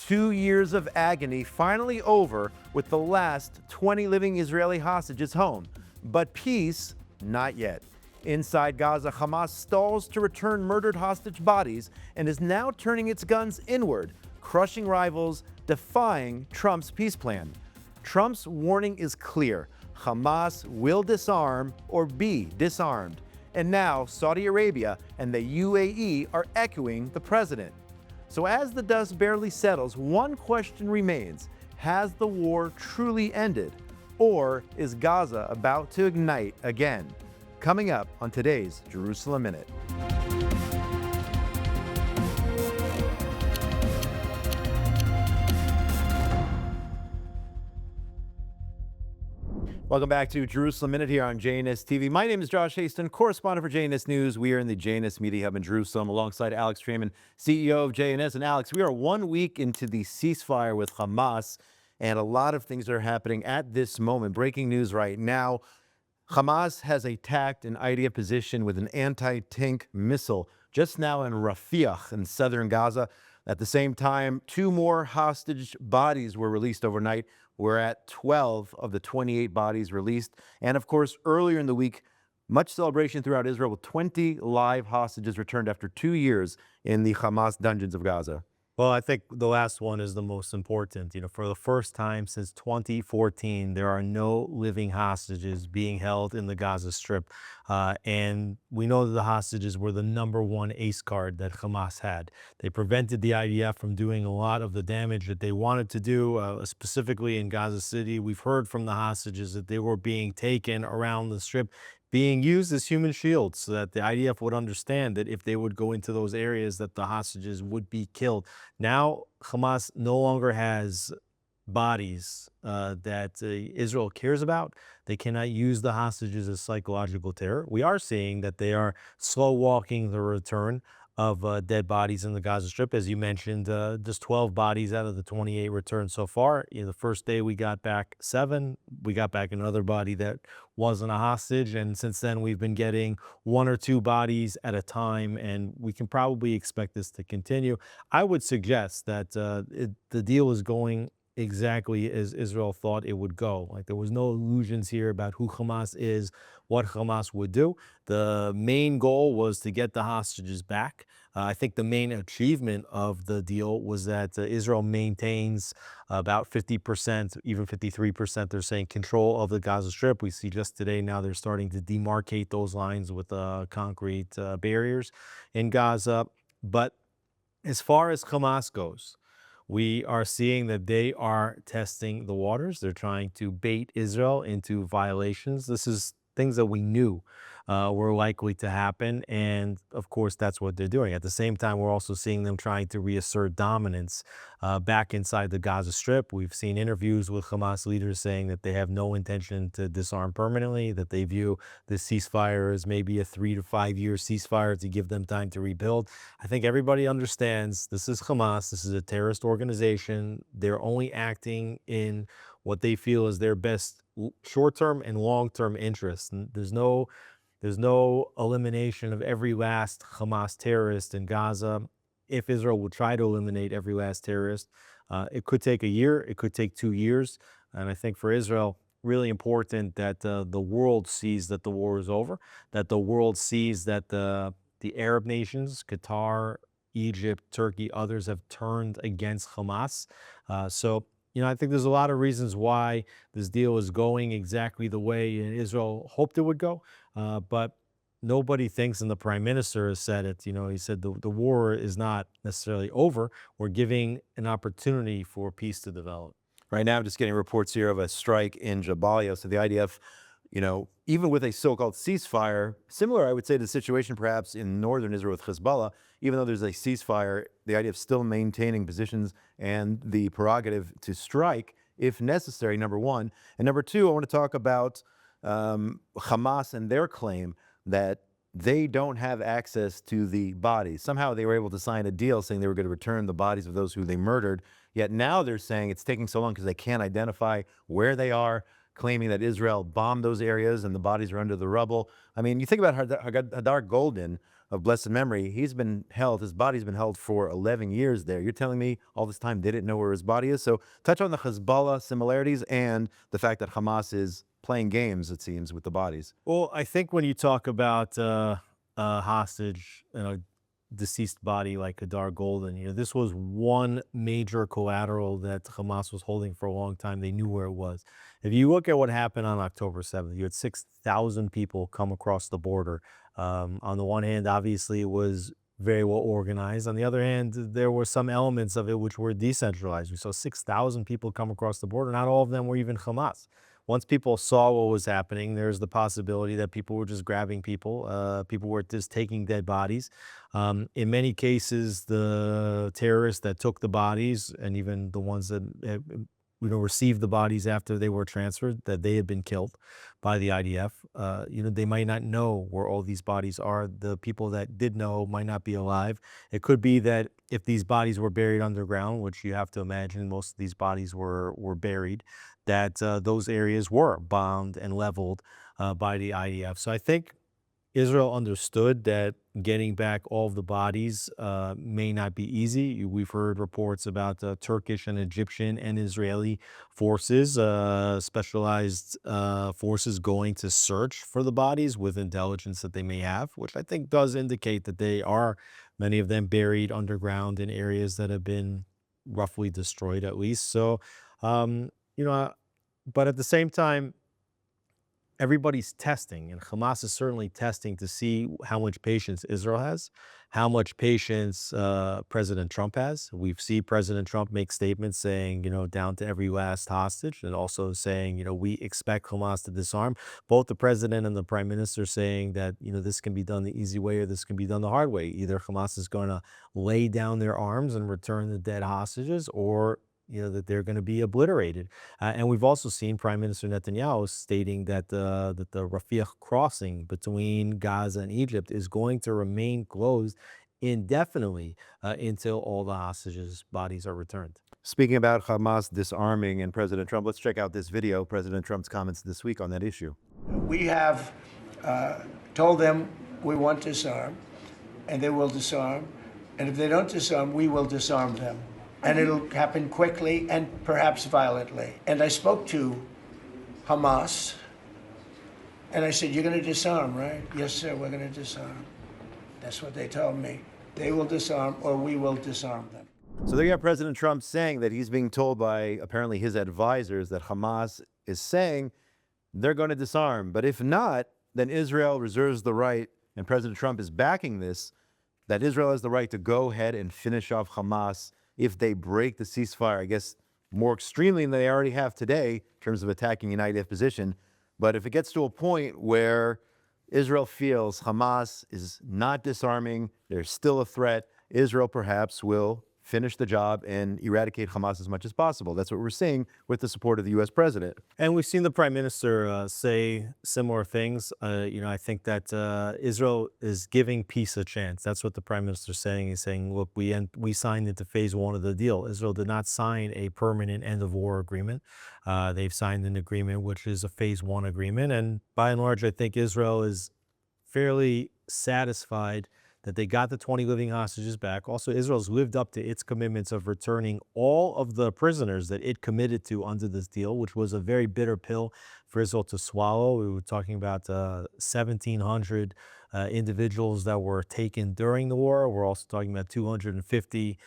2 years of agony finally over with the last 20 living Israeli hostages home. But peace, not yet. Inside Gaza, Hamas stalls to return murdered hostage bodies and is now turning its guns inward, crushing rivals, defying Trump's peace plan. Trump's warning is clear. Hamas will disarm or be disarmed. And now Saudi Arabia and the UAE are echoing the president. So as the dust barely settles, one question remains. Has the war truly ended? Or is Gaza about to ignite again? Coming up on today's Jerusalem Minute. Welcome back to Jerusalem Minute here on JNS TV. My name is Josh Hasten, correspondent for JNS News. We are in the JNS Media Hub in Jerusalem alongside Alex Traiman, CEO of JNS. And Alex, we are 1 week into the ceasefire with Hamas, and a lot of things are happening at this moment. Breaking news right now. Hamas has attacked an IDF position with an anti-tank missile just now in Rafah in southern Gaza. At the same time, 2 more hostage bodies were released overnight. We're at 12 of the 28 bodies released. And of course, earlier in the week, much celebration throughout Israel with 20 live hostages returned after 2 years in the Hamas dungeons of Gaza. Well, I think the last one is the most important. For the first time since 2014, there are no living hostages being held in the Gaza Strip. And we know that the hostages were the #1 ace card that Hamas had. They prevented the IDF from doing a lot of the damage that they wanted to do, specifically in Gaza City. We've heard from the hostages that they were being taken around the Strip, being used as human shields so that the IDF would understand that if they would go into those areas that the hostages would be killed. Now, Hamas no longer has bodies that Israel cares about. They cannot use the hostages as psychological terror. We are seeing that they are slow walking the return of dead bodies in the Gaza Strip. As you mentioned, just 12 bodies out of the 28 returned so far. The first day we got back 7. We got back another body that wasn't a hostage. And since then, we've been getting 1 or 2 bodies at a time. And we can probably expect this to continue. I would suggest that the deal is going exactly as Israel thought it would go. Like, there was no illusions here about who Hamas is, what Hamas would do. The main goal was to get the hostages back. I think the main achievement of the deal was that Israel maintains about 50%, even 53%, they're saying, control of the Gaza Strip. We see just today now they're starting to demarcate those lines with concrete barriers in Gaza. But as far as Hamas goes, we are seeing that they are testing the waters. They're trying to bait Israel into violations. This is things that we knew were likely to happen. And of course, that's what they're doing. At the same time, we're also seeing them trying to reassert dominance back inside the Gaza Strip. We've seen interviews with Hamas leaders saying that they have no intention to disarm permanently, that they view the ceasefire as maybe a 3 to 5 year ceasefire to give them time to rebuild. I think everybody understands this is Hamas. This is a terrorist organization. They're only acting in what they feel is their best short-term and long-term interests. And there's no elimination of every last Hamas terrorist in Gaza. If Israel would try to eliminate every last terrorist, it could take a year, it could take 2 years. And I think for Israel, really important that the world sees that the war is over, that the world sees that the Arab nations, Qatar, Egypt, Turkey, others have turned against Hamas. I think there's a lot of reasons why this deal is going exactly the way Israel hoped it would go. But nobody thinks, and the prime minister has said it, he said the war is not necessarily over. We're giving an opportunity for peace to develop. Right now, I'm just getting reports here of a strike in Jabalia. So the IDF, even with a so-called ceasefire, similar, I would say, to the situation perhaps in northern Israel with Hezbollah, even though there's a ceasefire, the IDF still maintaining positions and the prerogative to strike if necessary, number one. And number two, I want to talk about Hamas and their claim that they don't have access to the bodies. Somehow they were able to sign a deal saying they were going to return the bodies of those who they murdered. Yet now they're saying it's taking so long because they can't identify where they are, claiming that Israel bombed those areas and the bodies are under the rubble. I mean, you think about Hadar Golden, of blessed memory, he's been held, his body's been held for 11 years there. You're telling me all this time they didn't know where his body is? So touch on the Hezbollah similarities and the fact that Hamas is playing games, it seems, with the bodies. Well, I think when you talk about a hostage, deceased body like Hadar Golden, this was one major collateral that Hamas was holding for a long time. They knew where it was. If you look at what happened on October 7th, you had 6,000 people come across the border. On the one hand, obviously, it was very well organized. On the other hand, there were some elements of it which were decentralized. We saw 6,000 people come across the border. Not all of them were even Hamas. Once people saw what was happening, there's the possibility that people were just grabbing people. People were just taking dead bodies. In many cases, the terrorists that took the bodies, and even the ones that received the bodies after they were transferred, that they had been killed by the IDF. They might not know where all these bodies are. The people that did know might not be alive. It could be that if these bodies were buried underground, which you have to imagine most of these bodies were buried, that those areas were bombed and leveled by the IDF. So I think Israel understood that getting back all of the bodies may not be easy. We've heard reports about Turkish and Egyptian and Israeli forces, specialized forces going to search for the bodies with intelligence that they may have, which I think does indicate that they are, many of them, buried underground in areas that have been roughly destroyed at least. So, but at the same time, everybody's testing, and Hamas is certainly testing to see how much patience Israel has, how much patience President Trump has. We've seen President Trump make statements saying, down to every last hostage, and also saying, we expect Hamas to disarm. Both the president and the prime minister saying that, this can be done the easy way or this can be done the hard way. Either Hamas is going to lay down their arms and return the dead hostages, or that they're going to be obliterated. And we've also seen Prime Minister Netanyahu stating that the Rafah crossing between Gaza and Egypt is going to remain closed indefinitely until all the hostages' bodies are returned. Speaking about Hamas disarming and President Trump, let's check out this video, President Trump's comments this week on that issue. We have told them we want to disarm, and they will disarm. And if they don't disarm, we will disarm them. And it'll happen quickly and perhaps violently. And I spoke to Hamas, and I said, you're going to disarm, right? Yes, sir, we're going to disarm. That's what they told me. They will disarm, or we will disarm them. So there you have President Trump saying that he's being told by apparently his advisors that Hamas is saying they're going to disarm. But if not, then Israel reserves the right, and President Trump is backing this, that Israel has the right to go ahead and finish off Hamas if they break the ceasefire, I guess more extremely than they already have today in terms of attacking an IDF position. But if it gets to a point where Israel feels Hamas is not disarming, there's still a threat, Israel perhaps will finish the job and eradicate Hamas as much as possible. That's what we're seeing with the support of the U.S. president. And we've seen the prime minister say similar things. I think that Israel is giving peace a chance. That's what the prime minister is saying. He's saying, look, we signed into phase one of the deal. Israel did not sign a permanent end of war agreement. They've signed an agreement, which is a phase one agreement. And by and large, I think Israel is fairly satisfied that they got the 20 living hostages back. Also, Israel's lived up to its commitments of returning all of the prisoners that it committed to under this deal, which was a very bitter pill for Israel to swallow. We were talking about 1,700 individuals that were taken during the war. We're also talking about 250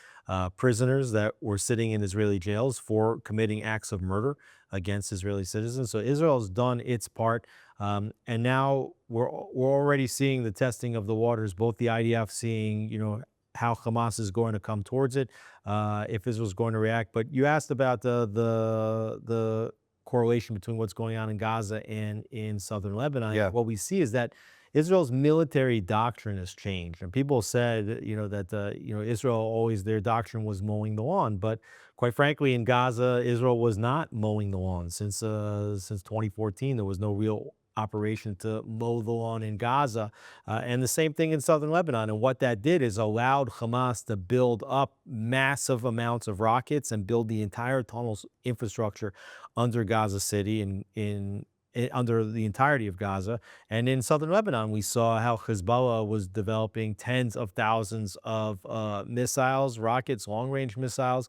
prisoners that were sitting in Israeli jails for committing acts of murder against Israeli citizens. So Israel has done its part. And now we're already seeing the testing of the waters, both the IDF seeing, how Hamas is going to come towards it, if Israel's going to react. But you asked about the correlation between what's going on in Gaza and in southern Lebanon. Yeah. What we see is that Israel's military doctrine has changed. And people said, that, Israel always, their doctrine was mowing the lawn. But quite frankly, in Gaza, Israel was not mowing the lawn. Since 2014, there was no real operation to mow the lawn in Gaza, and the same thing in southern Lebanon. And what that did is allowed Hamas to build up massive amounts of rockets and build the entire tunnel infrastructure under Gaza City in under the entirety of Gaza. And in southern Lebanon, we saw how Hezbollah was developing tens of thousands of missiles, rockets, long-range missiles.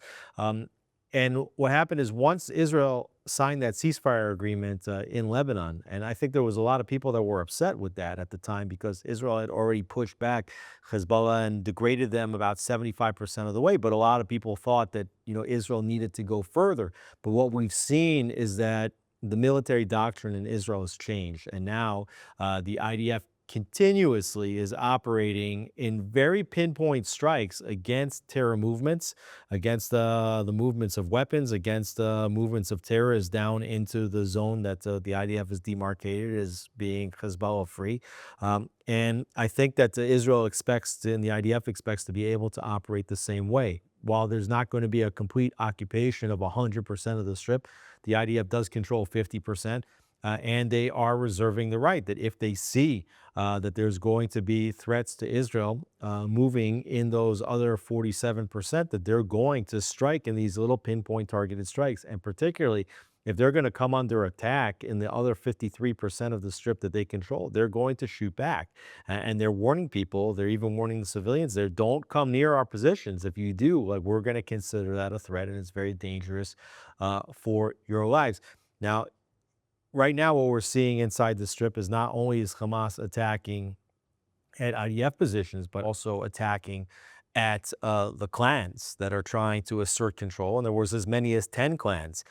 And what happened is once Israel signed that ceasefire agreement in Lebanon, and I think there was a lot of people that were upset with that at the time because Israel had already pushed back Hezbollah and degraded them about 75% of the way. But a lot of people thought that, Israel needed to go further. But what we've seen is that the military doctrine in Israel has changed. And now the IDF continuously is operating in very pinpoint strikes against terror movements, against the movements of weapons, against movements of terrorists down into the zone that the IDF has demarcated as being Hezbollah free. And I think that Israel expects and the IDF expects to be able to operate the same way. While there's not going to be a complete occupation of 100% of the Strip, the IDF does control 50%. And they are reserving the right that if they see that there's going to be threats to Israel moving in those other 47%, that they're going to strike in these little pinpoint targeted strikes. And particularly if they're going to come under attack in the other 53% of the Strip that they control, they're going to shoot back. And they're warning people, they're even warning the civilians there, don't come near our positions. If you do, we're going to consider that a threat, and it's very dangerous for your lives. Now, right now, what we're seeing inside the Strip is not only is Hamas attacking at IDF positions, but also attacking at the clans that are trying to assert control. And there was as many as 10 clans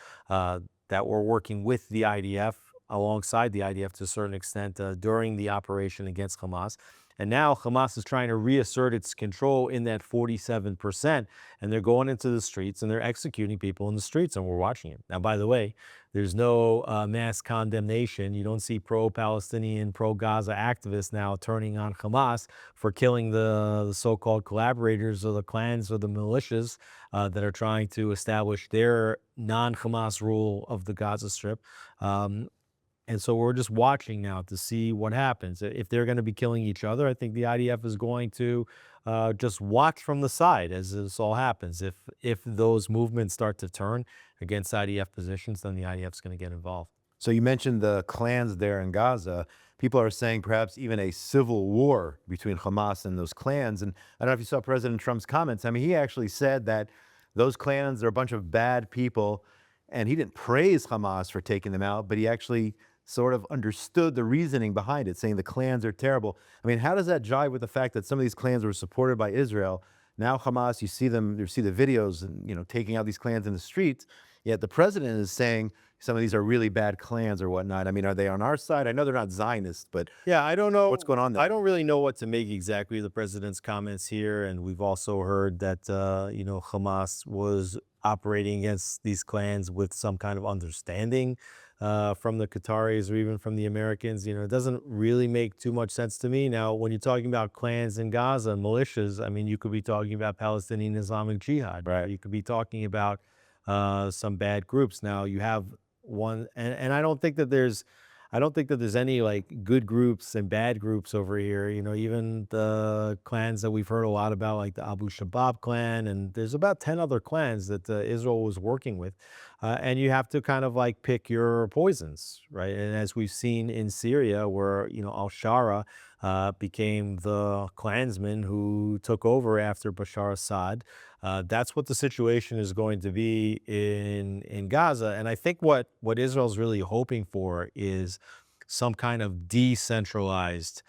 that were working with the IDF, alongside the IDF to a certain extent during the operation against Hamas. And now Hamas is trying to reassert its control in that 47%. And they're going into the streets and they're executing people in the streets, and we're watching it. Now, by the way, there's no mass condemnation. You don't see pro-Palestinian, pro-Gaza activists now turning on Hamas for killing the so-called collaborators or the clans or the militias that are trying to establish their non-Hamas rule of the Gaza Strip. And so we're just watching now to see what happens. If they're going to be killing each other, I think the IDF is going to just watch from the side as this all happens. If those movements start to turn against IDF positions, then the IDF is going to get involved. So you mentioned the clans there in Gaza. People are saying perhaps even a civil war between Hamas and those clans. And I don't know if you saw President Trump's comments. I mean, he actually said that those clans are a bunch of bad people, and he didn't praise Hamas for taking them out, but he actually sort of understood the reasoning behind it, saying the clans are terrible. I mean, how does that jive with the fact that some of these clans were supported by Israel? Now Hamas, you see the videos and, taking out these clans in the streets, yet the president is saying some of these are really bad clans or whatnot. I mean, are they on our side? I know they're not Zionists, but yeah, I don't know what's going on there. I don't really know what to make exactly of the president's comments here. And we've also heard that, Hamas was operating against these clans with some kind of understanding from the Qataris or even from the Americans. It doesn't really make too much sense to me. Now, when you're talking about clans in Gaza and militias, I mean, you could be talking about Palestinian Islamic Jihad. Right. You could be talking about some bad groups. Now, you have one, and I don't think that there's any good groups and bad groups over here. Even the clans that we've heard a lot about, like the Abu Shabaab clan, and there's about 10 other clans that Israel was working with. And you have to kind of pick your poisons, right? And as we've seen in Syria, where, al-Shara became the clansman who took over after Bashar Assad. That's what the situation is going to be in Gaza. And I think what Israel's really hoping for is some kind of decentralized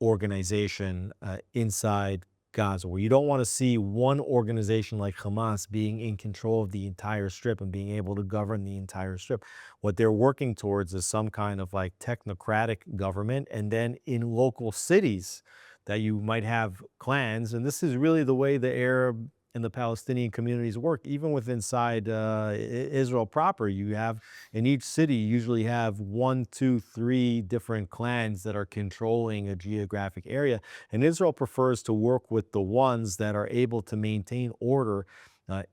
organization inside Gaza, where you don't want to see one organization like Hamas being in control of the entire Strip and being able to govern the entire Strip. What they're working towards is some kind of technocratic government, and then in local cities that you might have clans. And this is really the way the Arab and the Palestinian communities work. Even with inside Israel proper, you have in each city, you usually have 1, 2, 3 different clans that are controlling a geographic area. And Israel prefers to work with the ones that are able to maintain order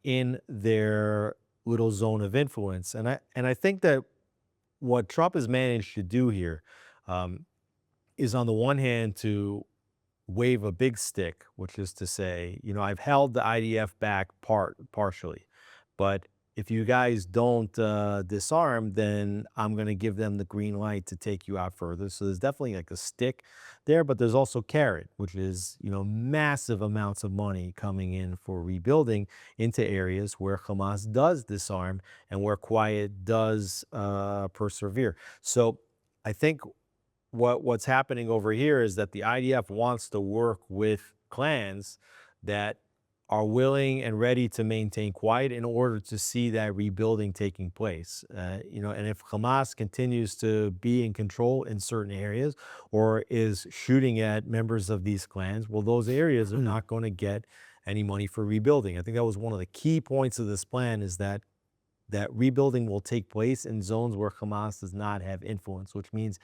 in their little zone of influence. And I think that what Trump has managed to do here is, on the one hand, to wave a big stick, which is to say, I've held the IDF back partially, but if you guys don't disarm, then I'm going to give them the green light to take you out further. So there's definitely like a stick there, but there's also carrot, which is, massive amounts of money coming in for rebuilding into areas where Hamas does disarm and where quiet does persevere. So I think what's happening over here is that the IDF wants to work with clans that are willing and ready to maintain quiet in order to see that rebuilding taking place. And if Hamas continues to be in control in certain areas or is shooting at members of these clans, well, those areas are not going to get any money for rebuilding. I think that was one of the key points of this plan, is that rebuilding will take place in zones where Hamas does not have influence, which means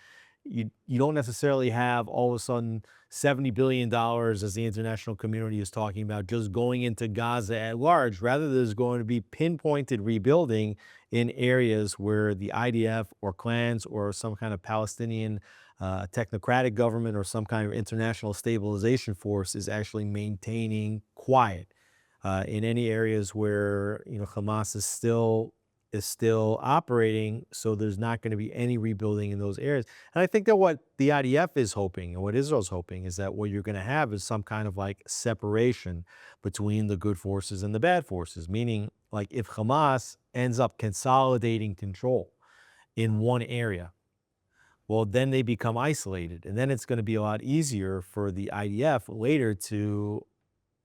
you don't necessarily have all of a sudden $70 billion, as the international community is talking about, just going into Gaza at large. Rather, there's going to be pinpointed rebuilding in areas where the IDF or clans or some kind of Palestinian technocratic government or some kind of international stabilization force is actually maintaining quiet in any areas where Hamas is still operating, so there's not going to be any rebuilding in those areas. And I think that what the IDF is hoping and what Israel's hoping is that what you're going to have is some kind of like separation between the good forces and the bad forces, meaning like if Hamas ends up consolidating control in one area, well, then they become isolated, and then it's going to be a lot easier for the IDF later to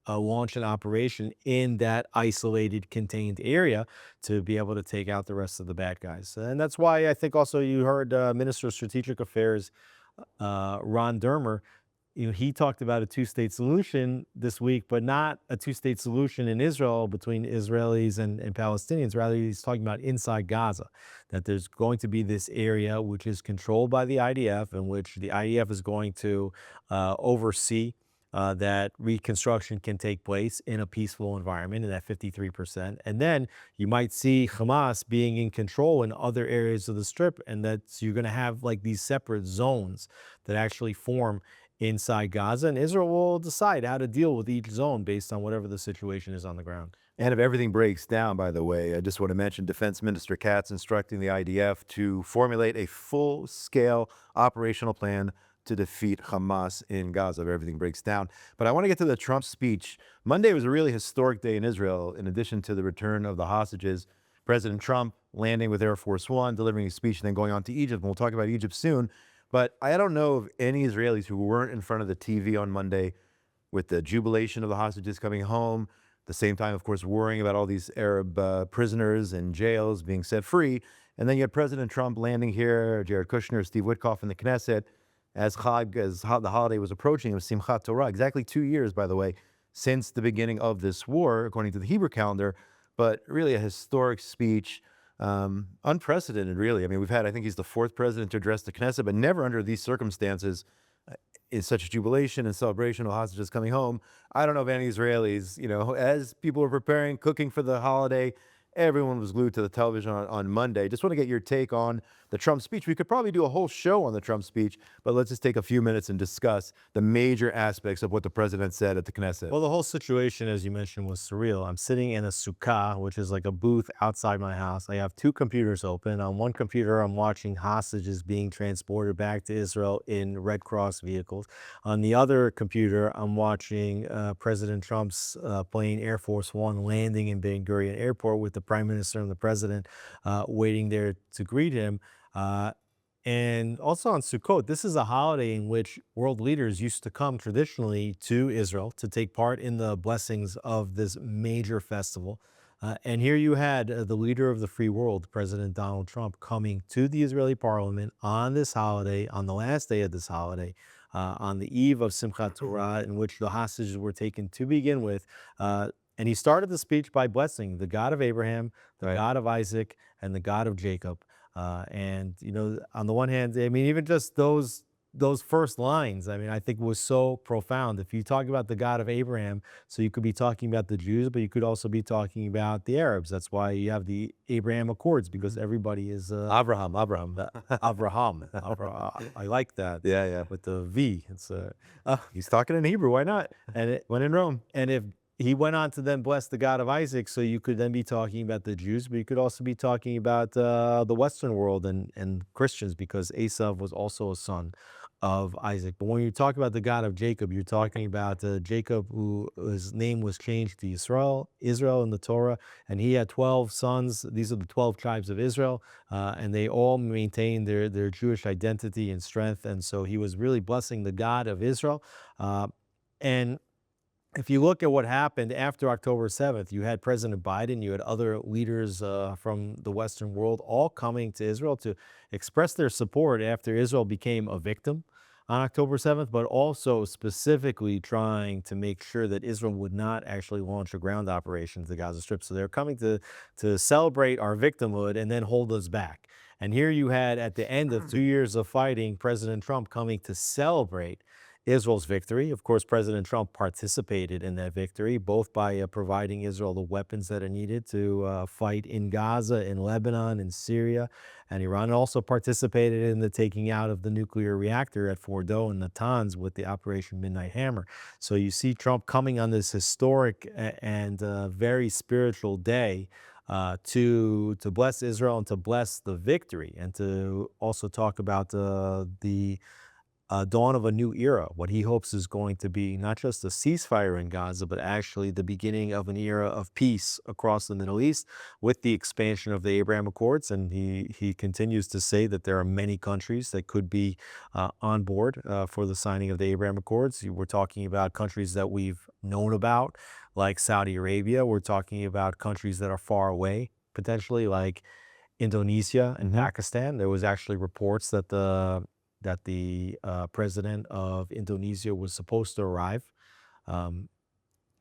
launch an operation in that isolated, contained area to be able to take out the rest of the bad guys. And that's why I think also you heard Minister of Strategic Affairs Ron Dermer. He talked about a two-state solution this week, but not a two-state solution in Israel between Israelis and Palestinians. Rather, he's talking about inside Gaza, that there's going to be this area which is controlled by the IDF, in which the IDF is going to oversee that reconstruction can take place in a peaceful environment, in that 53%. And then you might see Hamas being in control in other areas of the Strip, and that you're going to have like these separate zones that actually form inside Gaza. And Israel will decide how to deal with each zone based on whatever the situation is on the ground. And if everything breaks down, by the way, I just want to mention Defense Minister Katz instructing the IDF to formulate a full-scale operational plan to defeat Hamas in Gaza if everything breaks down. But I want to get to the Trump speech. Monday was a really historic day in Israel. In addition to the return of the hostages, President Trump landing with Air Force One, delivering a speech, and then going on to Egypt. And we'll talk about Egypt soon. But I don't know of any Israelis who weren't in front of the TV on Monday with the jubilation of the hostages coming home. At the same time, of course, worrying about all these Arab prisoners in jails being set free. And then you had President Trump landing here, Jared Kushner, Steve Witkoff in the Knesset, as the holiday was approaching. It was Simchat Torah, exactly 2 years, by the way, since the beginning of this war, according to the Hebrew calendar. But really a historic speech, unprecedented, really. I mean, I think he's the fourth president to address the Knesset, but never under these circumstances is such a jubilation and celebration of hostages coming home. I don't know of any Israelis, as people were preparing, cooking for the holiday, everyone was glued to the television on Monday. Just want to get your take on the Trump speech. We could probably do a whole show on the Trump speech, but let's just take a few minutes and discuss the major aspects of what the president said at the Knesset. Well, the whole situation, as you mentioned, was surreal. I'm sitting in a sukkah, which is like a booth outside my house. I have two computers open. On one computer, I'm watching hostages being transported back to Israel in Red Cross vehicles. On the other computer, I'm watching President Trump's plane, Air Force One, landing in Ben Gurion Airport with the Prime Minister and the President waiting there to greet him. And also on Sukkot, this is a holiday in which world leaders used to come traditionally to Israel to take part in the blessings of this major festival. And here you had the leader of the free world, President Donald Trump, coming to the Israeli parliament on this holiday, on the last day of this holiday, on the eve of Simchat Torah, in which the hostages were taken to begin with. And he started the speech by blessing the God of Abraham, the God of Isaac, and the God of Jacob. And, on the one hand, I mean, even just those first lines, I mean, I think was so profound. If you talk about the God of Abraham, so you could be talking about the Jews, but you could also be talking about the Arabs. That's why you have the Abraham Accords, because everybody is Abraham. Abraham. I like that. Yeah. With the V. It's he's talking in Hebrew. Why not? And When in Rome. And he went on to then bless the God of Isaac. So you could then be talking about the Jews, but you could also be talking about the Western world and Christians, because Esau was also a son of Isaac. But when you talk about the God of Jacob, you're talking about Jacob, whose name was changed to Israel in the Torah, and he had 12 sons. These are the 12 tribes of Israel, and they all maintained their Jewish identity and strength. And so he was really blessing the God of Israel. And if you look at what happened after October 7th, you had President Biden, you had other leaders from the Western world all coming to Israel to express their support after Israel became a victim on October 7th, but also specifically trying to make sure that Israel would not actually launch a ground operation to the Gaza Strip. So they're coming to celebrate our victimhood and then hold us back. And here you had, at the end of 2 years of fighting, President Trump coming to celebrate Israel's victory. Of course, President Trump participated in that victory, both by providing Israel the weapons that are needed to fight in Gaza, in Lebanon, in Syria, and Iran. And also participated in the taking out of the nuclear reactor at Fordo and Natanz with the Operation Midnight Hammer. So you see Trump coming on this historic and very spiritual day to bless Israel and to bless the victory, and to also talk about the dawn of a new era, what he hopes is going to be not just a ceasefire in Gaza, but actually the beginning of an era of peace across the Middle East with the expansion of the Abraham Accords. And he continues to say that there are many countries that could be on board for the signing of the Abraham Accords. We're talking about countries that we've known about, like Saudi Arabia. We're talking about countries that are far away, potentially, like Indonesia and Pakistan. There was actually reports that the president of Indonesia was supposed to arrive. And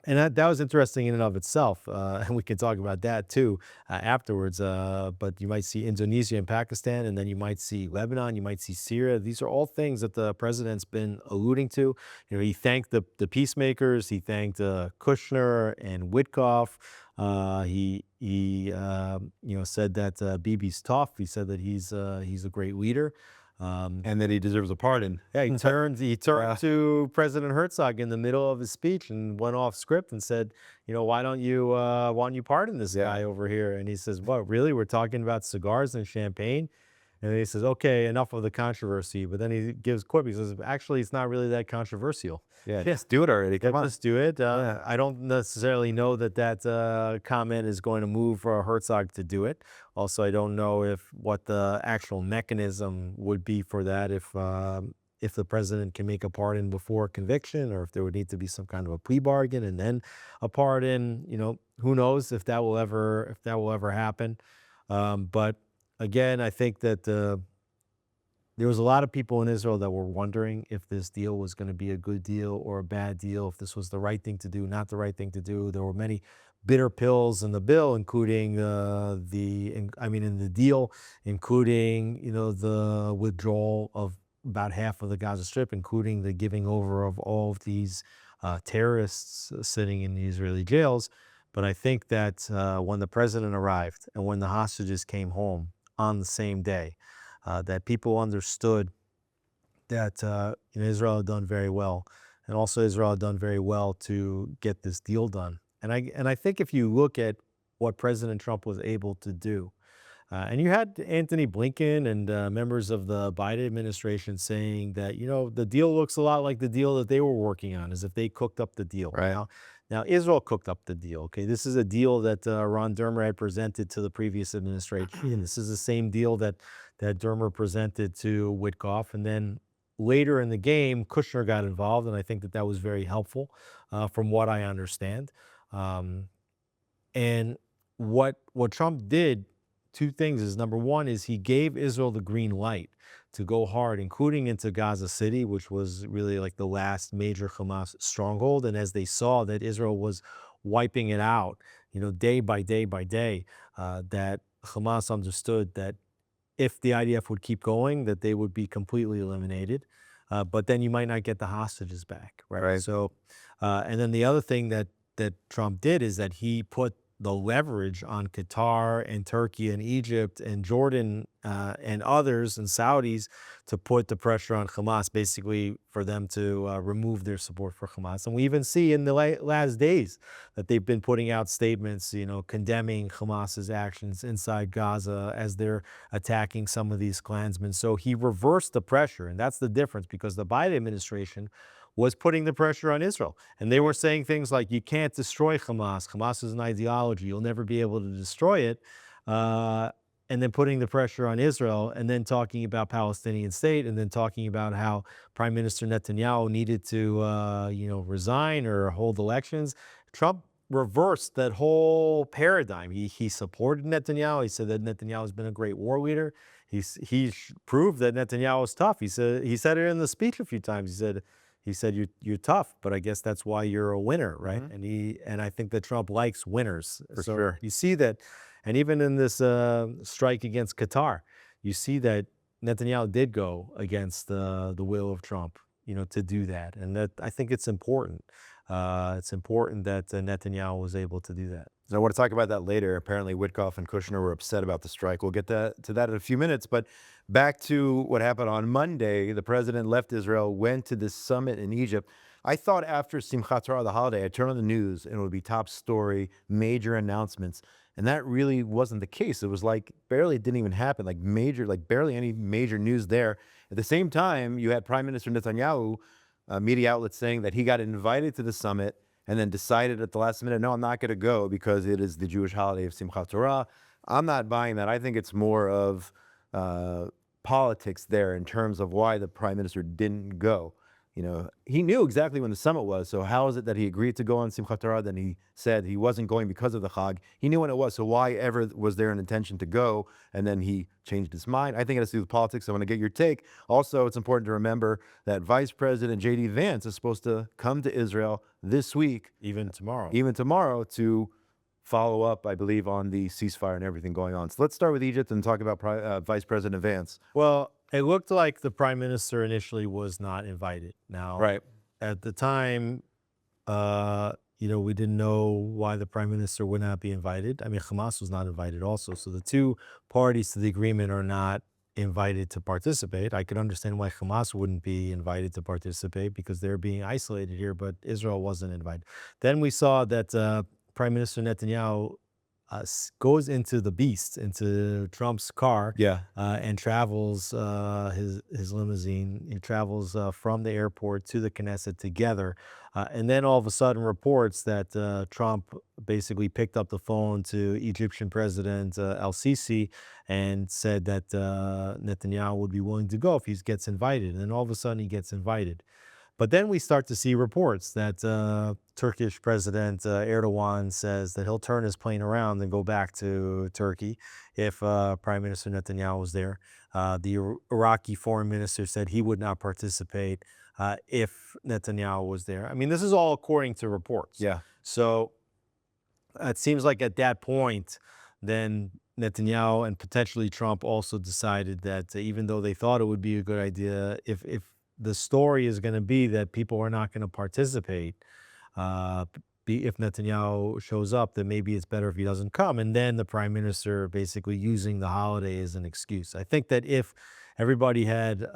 that was interesting in and of itself. And we can talk about that too afterwards. But you might see Indonesia and Pakistan, and then you might see Lebanon, you might see Syria. These are all things that the president's been alluding to. You know, he thanked the peacemakers. He thanked Kushner and Witkoff. He said that Bibi's tough. He said that he's a great leader. And that he deserves a pardon. Yeah, he turned to President Herzog in the middle of his speech and went off script and said, why don't you pardon this guy over here? And he says, what, really? We're talking about cigars and champagne? And he says, okay, enough of the controversy. But then he gives quip. He says, actually, it's not really that controversial. Yeah, just do it already. Come on. Just do it. I don't necessarily know that comment is going to move Herzog to do it. Also, I don't know what the actual mechanism would be for that, if the president can make a pardon before conviction, or if there would need to be some kind of a plea bargain and then a pardon. Who knows if that will ever happen. But again, I think that there was a lot of people in Israel that were wondering if this deal was going to be a good deal or a bad deal, if this was the right thing to do, not the right thing to do. There were many bitter pills in the bill, including in the deal, including the withdrawal of about half of the Gaza Strip, including the giving over of all of these terrorists sitting in the Israeli jails. But I think that when the president arrived and when the hostages came home on the same day, that people understood that Israel had done very well, and also Israel had done very well to get this deal done. And I think if you look at what President Trump was able to do, and you had Anthony Blinken and members of the Biden administration saying that the deal looks a lot like the deal that they were working on, as if they cooked up the deal. Right. Now, Israel cooked up the deal. Okay, this is a deal that Ron Dermer had presented to the previous administration. This is the same deal that Dermer presented to Witkoff, and then later in the game, Kushner got involved, and I think that was very helpful, from what I understand. And what Trump did, two things is, number one is he gave Israel the green light to go hard, including into Gaza City, which was really like the last major Hamas stronghold. And as they saw that Israel was wiping it out, day by day by day, that Hamas understood that if the IDF would keep going, that they would be completely eliminated. But then you might not get the hostages back, right? So, and then the other thing that Trump did is that he put the leverage on Qatar and Turkey and Egypt and Jordan and others and Saudis to put the pressure on Hamas, basically for them to remove their support for Hamas. And we even see in the last days that they've been putting out statements, condemning Hamas's actions inside Gaza as they're attacking some of these Klansmen. So he reversed the pressure, and that's the difference, because the Biden administration was putting the pressure on Israel. And they were saying things like, you can't destroy Hamas. Hamas is an ideology. You'll never be able to destroy it. And then putting the pressure on Israel, and then talking about Palestinian state, and then talking about how Prime Minister Netanyahu needed to, resign or hold elections. Trump reversed that whole paradigm. He supported Netanyahu. He said that Netanyahu has been a great war leader. He proved that Netanyahu is tough. He said it in the speech a few times. He said you're tough, but I guess that's why you're a winner, right? Mm-hmm. And I think that Trump likes winners. For sure. You see that, and even in this strike against Qatar, you see that Netanyahu did go against the will of Trump, to do that, and that I think it's important. It's important that Netanyahu was able to do that. So I want to talk about that later. Apparently, Witkoff and Kushner were upset about the strike. We'll get to that in a few minutes. But back to what happened on Monday. The president left Israel, went to this summit in Egypt. I thought after Simchat Torah, the holiday, I'd turn on the news and it would be top story, major announcements. And that really wasn't the case. It was like barely, it didn't even happen, like barely any major news there. At the same time, you had Prime Minister Netanyahu, media outlets saying that he got invited to the summit and then decided at the last minute, no, I'm not going to go because it is the Jewish holiday of Simchat Torah. I'm not buying that. I think it's more of politics there in terms of why the prime minister didn't go. He knew exactly when the summit was. So how is it that he agreed to go on Simchat Torah? Then he said he wasn't going because of the Chag. He knew when it was. So why ever was there an intention to go? And then he changed his mind. I think it has to do with politics. I want to get your take. Also, it's important to remember that Vice President J.D. Vance is supposed to come to Israel this week. Even tomorrow to follow up, I believe, on the ceasefire and everything going on. So let's start with Egypt and talk about Vice President Vance. Well, it looked like the prime minister initially was not invited. Now, right at the time, we didn't know why the prime minister would not be invited. I mean, Hamas was not invited also. So the two parties to the agreement are not invited to participate. I could understand why Hamas wouldn't be invited to participate because they're being isolated here, but Israel wasn't invited. Then we saw that Prime Minister Netanyahu goes into the beast, into Trump's car, and travels his limousine. He travels from the airport to the Knesset together. And then all of a sudden reports that Trump basically picked up the phone to Egyptian President El-Sisi and said that Netanyahu would be willing to go if he gets invited. And then all of a sudden he gets invited. But then we start to see reports that Turkish President Erdogan says that he'll turn his plane around and go back to Turkey if Prime Minister Netanyahu was there. The Iraqi foreign minister said he would not participate if Netanyahu was there. I mean, this is all according to reports. Yeah. So it seems like at that point, then Netanyahu and potentially Trump also decided that even though they thought it would be a good idea, if the story is going to be that people are not going to participate, if Netanyahu shows up, then maybe it's better if he doesn't come. And then the prime minister basically using the holiday as an excuse. I think that if everybody had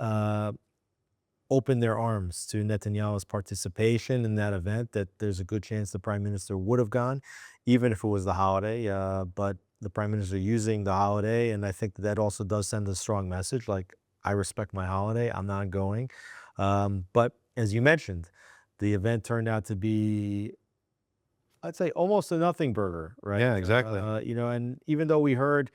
opened their arms to Netanyahu's participation in that event, that there's a good chance the prime minister would have gone, even if it was the holiday. But the prime minister using the holiday, and I think that also does send a strong message, like, I respect my holiday, I'm not going. But as you mentioned, the event turned out to be, I'd say, almost a nothing burger, right? Yeah, exactly. And even though we heard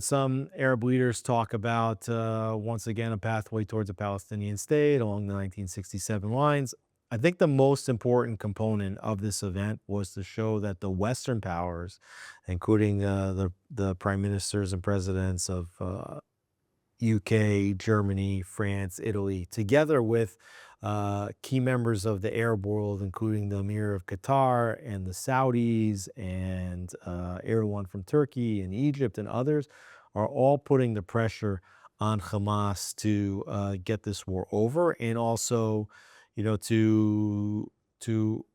some Arab leaders talk about, once again, a pathway towards a Palestinian state along the 1967 lines, I think the most important component of this event was to show that the Western powers, including the prime ministers and presidents of UK, Germany, France, Italy, together with key members of the Arab world, including the Emir of Qatar and the Saudis and Erdogan from Turkey and Egypt and others, are all putting the pressure on Hamas to get this war over, and also, to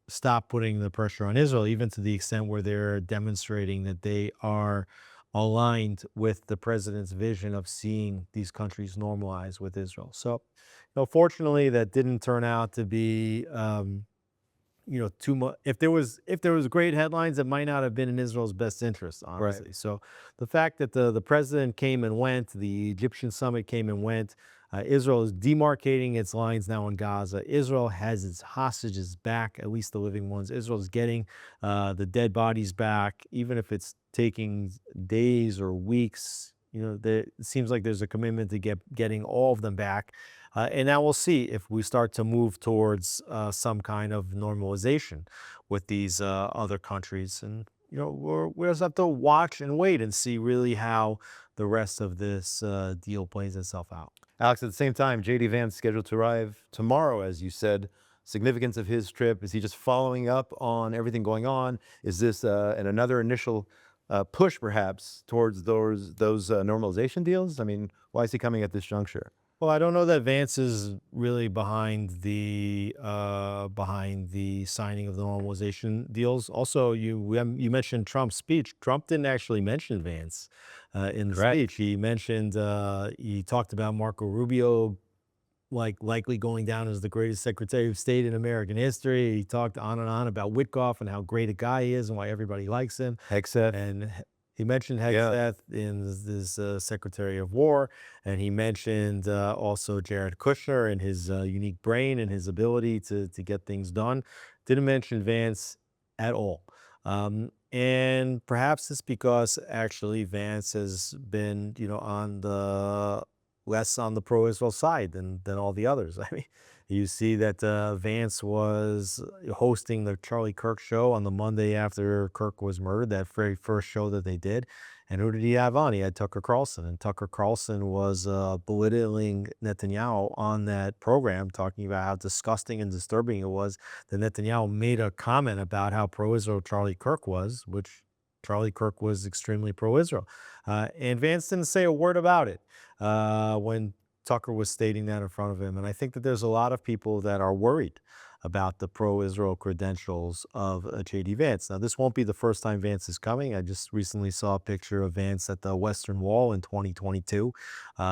stop putting the pressure on Israel, even to the extent where they're demonstrating that they are aligned with the president's vision of seeing these countries normalize with Israel. So, fortunately, that didn't turn out to be, too much. If there was great headlines, it might not have been in Israel's best interest, honestly. So, the fact that the president came and went, the Egyptian summit came and went. Israel is demarcating its lines now in Gaza. Israel has its hostages back, at least the living ones. Israel is getting the dead bodies back, even if it's taking days or weeks. It seems like there's a commitment to getting all of them back. And now we'll see if we start to move towards some kind of normalization with these other countries. And, we'll just have to watch and wait and see really how the rest of this deal plays itself out. Alex, at the same time, J.D. Vance scheduled to arrive tomorrow, as you said. Significance of his trip, is he just following up on everything going on? Is this another initial push, perhaps, towards those normalization deals? I mean, why is he coming at this juncture? Well, I don't know that Vance is really behind the signing of the normalization deals. Also, you mentioned Trump's speech. Trump didn't actually mention Vance in the speech. He mentioned he talked about Marco Rubio likely going down as the greatest Secretary of State in American history. He talked on and on about Witkoff and how great a guy he is and why everybody likes him. Hegseth. And he mentioned Hegseth in his Secretary of War, and he mentioned also Jared Kushner and his unique brain and his ability to get things done. Didn't mention Vance at all. And perhaps it's because actually Vance has been, on the less on the pro-Israel side than all the others. I mean, you see that Vance was hosting the Charlie Kirk show on the Monday after Kirk was murdered, that very first show that they did. And who did he have on? He had Tucker Carlson. And Tucker Carlson was belittling Netanyahu on that program, talking about how disgusting and disturbing it was that Netanyahu made a comment about how pro-Israel Charlie Kirk was, which Charlie Kirk was extremely pro-Israel. And Vance didn't say a word about it when Tucker was stating that in front of him. And I think that there's a lot of people that are worried about the pro-Israel credentials of J.D. Vance. Now, this won't be the first time Vance is coming. I just recently saw a picture of Vance at the Western Wall in 2022.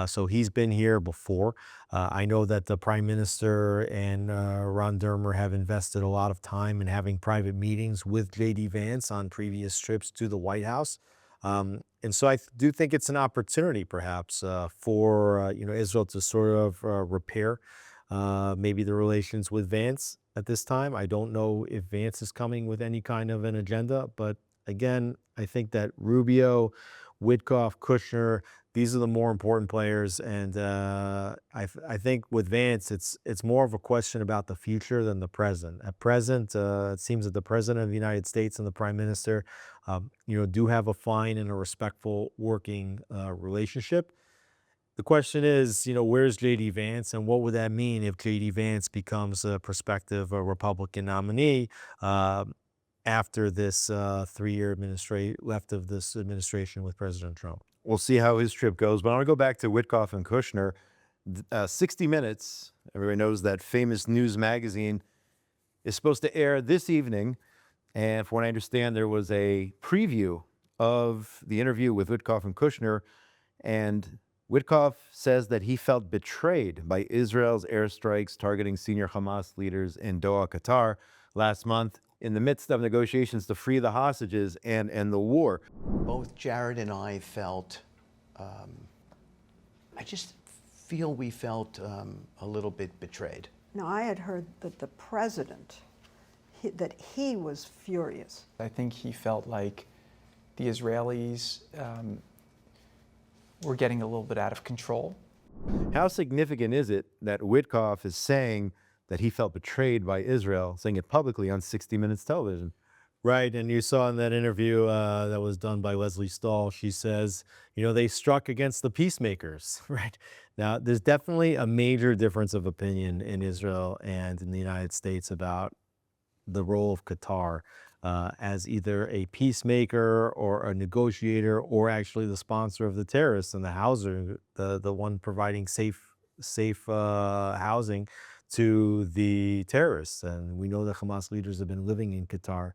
So he's been here before. I know that the Prime Minister and Ron Dermer have invested a lot of time in having private meetings with J.D. Vance on previous trips to the White House. And so I do think it's an opportunity, perhaps, for Israel to sort of repair maybe the relations with Vance at this time. I don't know if Vance is coming with any kind of an agenda, but again, I think that Rubio, Witkoff, Kushner, these are the more important players. And I think with Vance, it's more of a question about the future than the present. At present, it seems that the President of the United States and the Prime Minister, do have a fine and a respectful working relationship. The question is, where's J.D. Vance, and what would that mean if J.D. Vance becomes a prospective Republican nominee after this 3-year left of this administration with President Trump? We'll see how his trip goes. But I want to go back to Witkoff and Kushner. 60 Minutes, everybody knows that famous news magazine, is supposed to air this evening. And from what I understand, there was a preview of the interview with Witkoff and Kushner. And Witkoff says that he felt betrayed by Israel's airstrikes targeting senior Hamas leaders in Doha, Qatar last month in the midst of negotiations to free the hostages and end the war. Both Jared and I felt, I just feel we felt a little bit betrayed. Now, I had heard that the president, that he was furious. I think he felt like the Israelis were getting a little bit out of control. How significant is it that Witkoff is saying that he felt betrayed by Israel, saying it publicly on 60 Minutes television? Right, and you saw in that interview that was done by Leslie Stahl, she says, they struck against the peacemakers, right? Now, there's definitely a major difference of opinion in Israel and in the United States about the role of Qatar as either a peacemaker or a negotiator or actually the sponsor of the terrorists and the houser, the one providing safe housing to the terrorists. And we know that Hamas leaders have been living in Qatar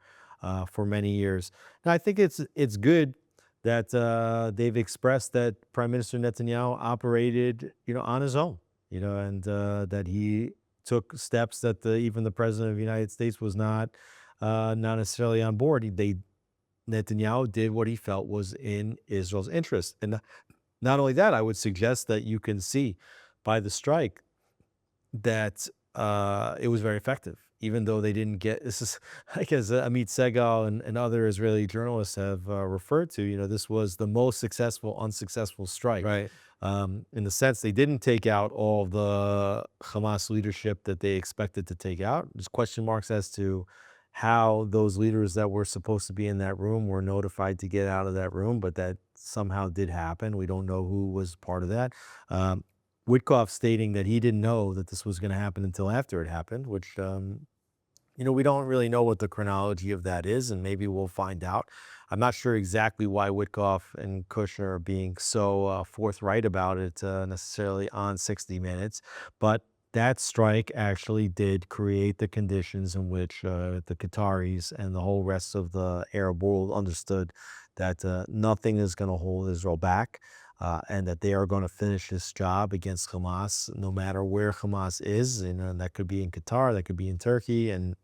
for many years. Now, I think it's good that they've expressed that Prime Minister Netanyahu operated, on his own, and that he took steps that even the President of the United States was not necessarily on board. Netanyahu did what he felt was in Israel's interest. And not only that, I would suggest that you can see by the strike that it was very effective, even though they didn't get, this is, like as Amit Segal and other Israeli journalists have referred to, this was the most successful, unsuccessful strike. Right. In the sense they didn't take out all the Hamas leadership that they expected to take out. There's question marks as to how those leaders that were supposed to be in that room were notified to get out of that room, but that somehow did happen. We don't know who was part of that. Witkoff stating that he didn't know that this was going to happen until after it happened, which, we don't really know what the chronology of that is, and maybe we'll find out. I'm not sure exactly why Witkoff and Kushner are being so forthright about it necessarily on 60 Minutes, but that strike actually did create the conditions in which the Qataris and the whole rest of the Arab world understood that nothing is going to hold Israel back, and that they are going to finish this job against Hamas, no matter where Hamas is. And that could be in Qatar, that could be in Turkey, and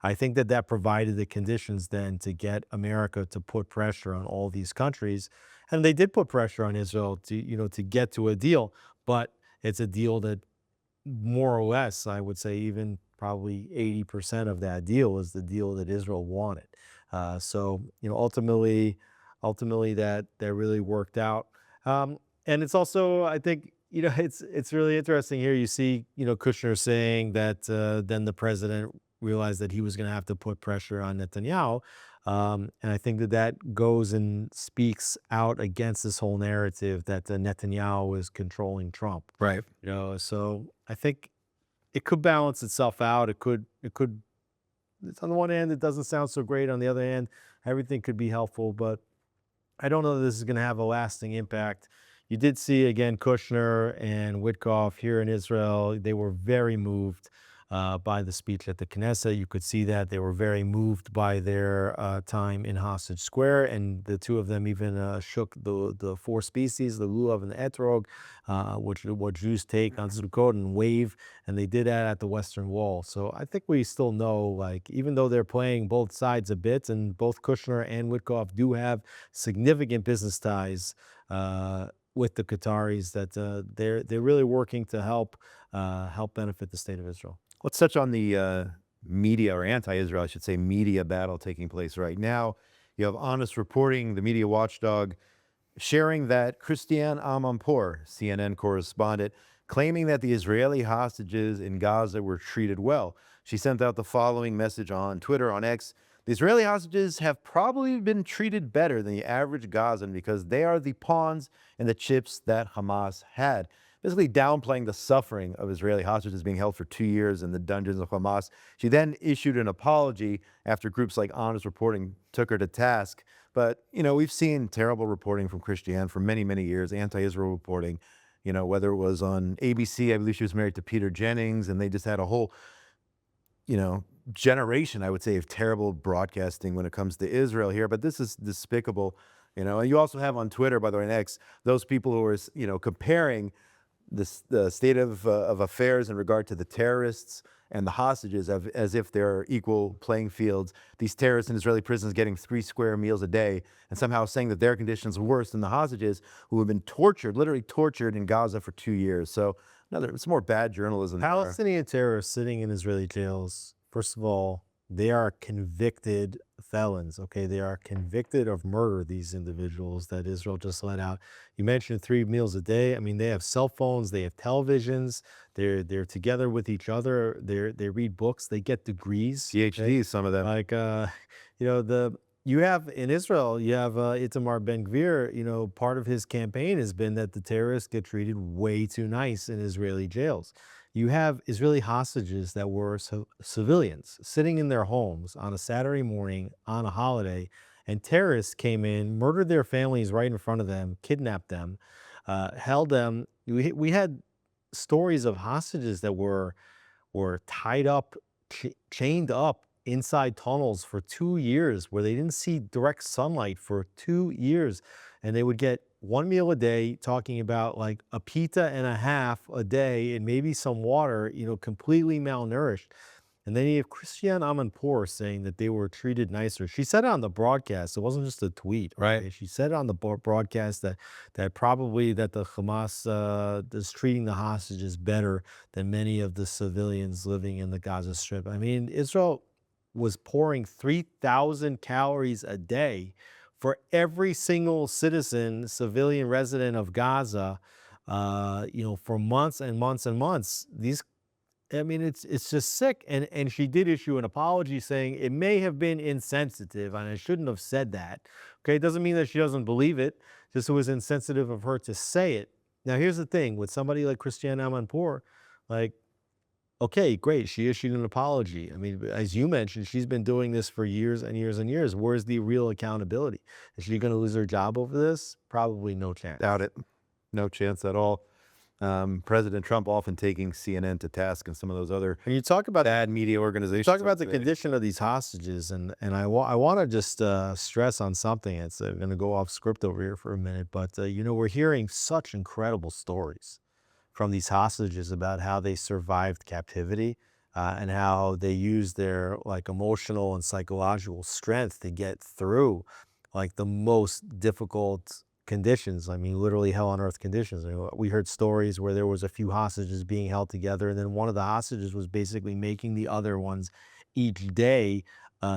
I think that provided the conditions then to get America to put pressure on all these countries, and they did put pressure on Israel to get to a deal, but it's a deal that, more or less, I would say even probably 80% of that deal is the deal that Israel wanted. So ultimately that really worked out. And it's also, I think, it's really interesting here. You see, Kushner saying that then the president realized that he was going to have to put pressure on Netanyahu. And I think that goes and speaks out against this whole narrative that Netanyahu is controlling Trump. Right. So I think it could balance itself out. It could, it's on the one hand, it doesn't sound so great. On the other hand, everything could be helpful, but I don't know that this is going to have a lasting impact. You did see, again, Kushner and Witkoff here in Israel. They were very moved by the speech at the Knesset. You could see that they were very moved by their time in Hostage Square, and the two of them even shook the four species, the lulav and the etrog, which what Jews take on Sukkot and wave, and they did that at the Western Wall. So I think we still know, like, even though they're playing both sides a bit, and both Kushner and Witkoff do have significant business ties with the Qataris, that they're really working to help benefit the state of Israel. Let's touch on the media, or anti-Israel, I should say, media battle taking place right now. You have Honest Reporting, the media watchdog, sharing that Christiane Amanpour, CNN correspondent, claiming that the Israeli hostages in Gaza were treated well. She sent out the following message on Twitter, on X: "The Israeli hostages have probably been treated better than the average Gazan because they are the pawns and the chips that Hamas had." Basically downplaying the suffering of Israeli hostages being held for 2 years in the dungeons of Hamas. She then issued an apology after groups like Honest Reporting took her to task. But, we've seen terrible reporting from Christiane for many, many years, anti-Israel reporting, whether it was on ABC. I believe she was married to Peter Jennings, and they just had a whole, generation, I would say, of terrible broadcasting when it comes to Israel here. But this is despicable, And you also have on Twitter, by the way, on X, those people who are, comparing the state of affairs in regard to the terrorists and the hostages as if they're equal playing fields. These terrorists in Israeli prisons getting 3 square meals a day, and somehow saying that their conditions are worse than the hostages who have been tortured, literally tortured in Gaza for 2 years. So it's more bad journalism. Palestinian terrorists sitting in Israeli jails, first of all, they are convicted felons, okay? They are convicted of murder, these individuals that Israel just let out. You mentioned 3 meals a day. I mean, they have cell phones, they have televisions, they're together with each other, they read books, they get degrees. PhDs, okay? Some of them. Like, you have, in Israel, you have Itamar Ben-Gvir, part of his campaign has been that the terrorists get treated way too nice in Israeli jails. You have Israeli hostages that were civilians sitting in their homes on a Saturday morning on a holiday, and terrorists came in, murdered their families right in front of them, kidnapped them, held them. We had stories of hostages that were tied up, chained up inside tunnels for 2 years where they didn't see direct sunlight for 2 years. And they would get one meal a day, talking about like a pita and a half a day and maybe some water, completely malnourished. And then you have Christiane Amanpour saying that they were treated nicer. She said it on the broadcast. It wasn't just a tweet. Right. Okay? She said it on the broadcast that probably that the Hamas is treating the hostages better than many of the civilians living in the Gaza Strip. I mean, Israel was pouring 3,000 calories a day for every single citizen, civilian resident of Gaza, for months and months and months. It's just sick. And she did issue an apology saying it may have been insensitive and I shouldn't have said that. Okay, it doesn't mean that she doesn't believe it, just it was insensitive of her to say it. Now, here's the thing with somebody like Christiane Amanpour, like, okay, great, she issued an apology. I mean, as you mentioned, she's been doing this for years and years and years. Where's the real accountability? Is she going to lose her job over this? Probably no chance. Doubt it. No chance at all. President Trump often taking CNN to task and some of those other And you talk about bad media organizations. talk about the condition of these hostages, and I want to just stress on something. It's going to go off script over here for a minute, but we're hearing such incredible stories from these hostages about how they survived captivity and how they used their like emotional and psychological strength to get through like the most difficult conditions. I mean, literally hell on earth conditions. We heard stories where there was a few hostages being held together, and then one of the hostages was basically making the other ones each day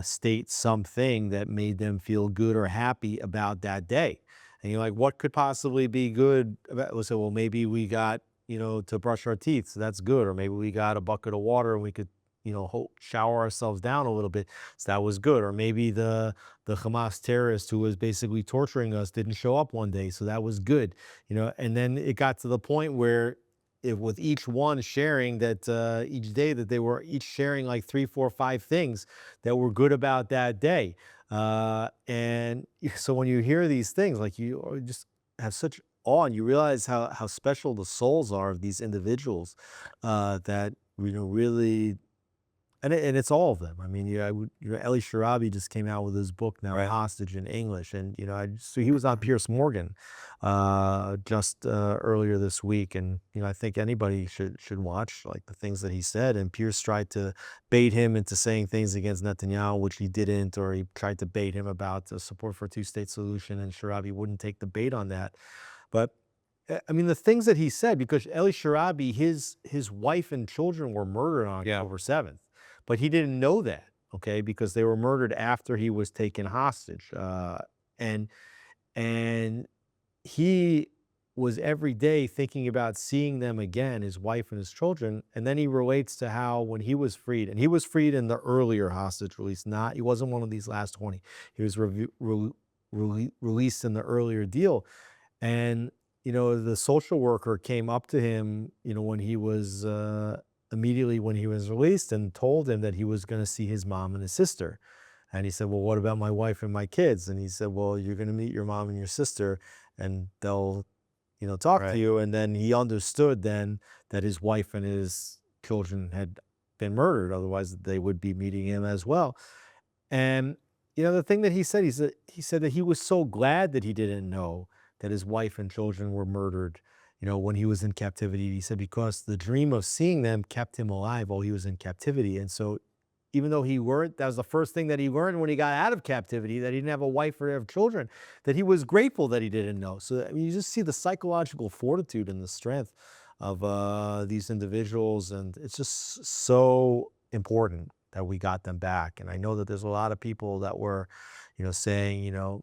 state something that made them feel good or happy about that day. And you're like, what could possibly be good about? We'll say, well, maybe we got to brush our teeth, so that's good. Or maybe we got a bucket of water and we could, shower ourselves down a little bit, so that was good. Or maybe the Hamas terrorist who was basically torturing us didn't show up one day, so that was good. And then it got to the point where with each one sharing that each day that they were each sharing like 3, 4, 5 things that were good about that day. And so when you hear these things, like you just have such awe, and you realize how special the souls are of these individuals that really, and it's all of them. I mean, Eli Sharabi just came out with his book now, Right. Hostage in English, and so he was on Piers Morgan just earlier this week, and I think anybody should watch like the things that he said. And Piers tried to bait him into saying things against Netanyahu, which he didn't, or he tried to bait him about the support for a two-state solution, and Sharabi wouldn't take the bait on that. But I mean, the things that he said, because Eli Sharabi, his wife and children were murdered on October 7th, but he didn't know that, okay, because they were murdered after he was taken hostage. And he was every day thinking about seeing them again, his wife and his children. And then he relates to how when he was freed, and he was freed in the earlier hostage release, he wasn't one of these last 20. He was released in the earlier deal. And, the social worker came up to him, when he was, immediately when he was released, and told him that he was going to see his mom and his sister. And he said, well, what about my wife and my kids? And he said, well, you're going to meet your mom and your sister, and they'll, talk Right. to you. And then he understood then that his wife and his children had been murdered. Otherwise, they would be meeting him as well. And, the thing that he said that he was so glad that he didn't know that his wife and children were murdered, when he was in captivity. He said because the dream of seeing them kept him alive while he was in captivity. And so even though that was the first thing that he learned when he got out of captivity, that he didn't have a wife or have children, that he was grateful that he didn't know. So, I mean, you just see the psychological fortitude and the strength of these individuals. And it's just so important that we got them back. And I know that there's a lot of people that were, saying,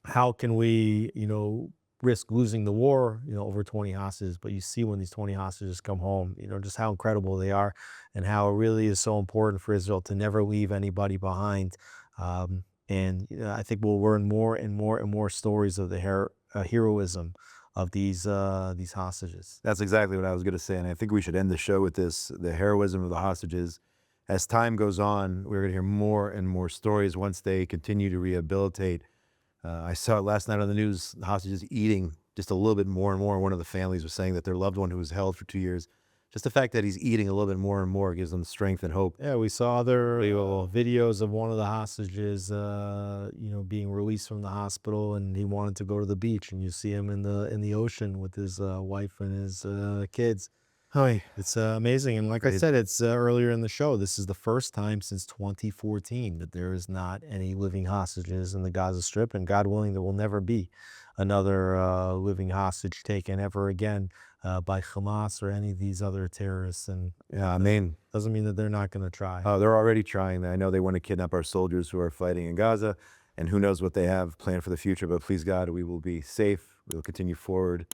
how can we, risk losing the war, over 20 hostages? But you see when these 20 hostages come home, just how incredible they are, and how it really is so important for Israel to never leave anybody behind. And I think we'll learn more and more and more stories of the heroism of these hostages. That's exactly what I was going to say, and I think we should end the show with this: the heroism of the hostages. As time goes on, we're going to hear more and more stories once they continue to rehabilitate. I saw it last night on the news, the hostages eating just a little bit more and more. One of the families was saying that their loved one who was held for 2 years just the fact that he's eating a little bit more and more gives them strength and hope. Yeah, we saw other videos of one of the hostages, being released from the hospital, and he wanted to go to the beach, and you see him in the ocean with his wife and his kids. It's amazing, and like I said, it's earlier in the show. This is the first time since 2014 that there is not any living hostages in the Gaza Strip, and God willing, there will never be another living hostage taken ever again by Hamas or any of these other terrorists. And yeah, I mean, doesn't mean that they're not going to try. Oh, they're already trying. I know they want to kidnap our soldiers who are fighting in Gaza, and who knows what they have planned for the future. But please God, we will be safe. We will continue forward,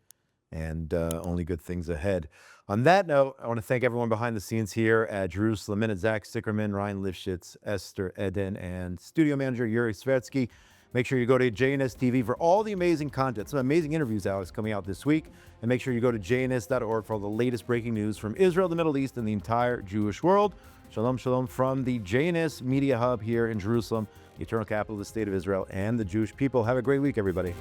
and only good things ahead. On that note, I want to thank everyone behind the scenes here at Jerusalem Minute: Zach Sickerman, Ryan Lifshitz, Esther Eden, and studio manager Yuri Svetsky. Make sure you go to JNS TV for all the amazing content. Some amazing interviews, Alex, coming out this week. And make sure you go to jns.org for all the latest breaking news from Israel, the Middle East, and the entire Jewish world. Shalom, shalom from the JNS Media Hub here in Jerusalem, the eternal capital of the state of Israel and the Jewish people. Have a great week, everybody.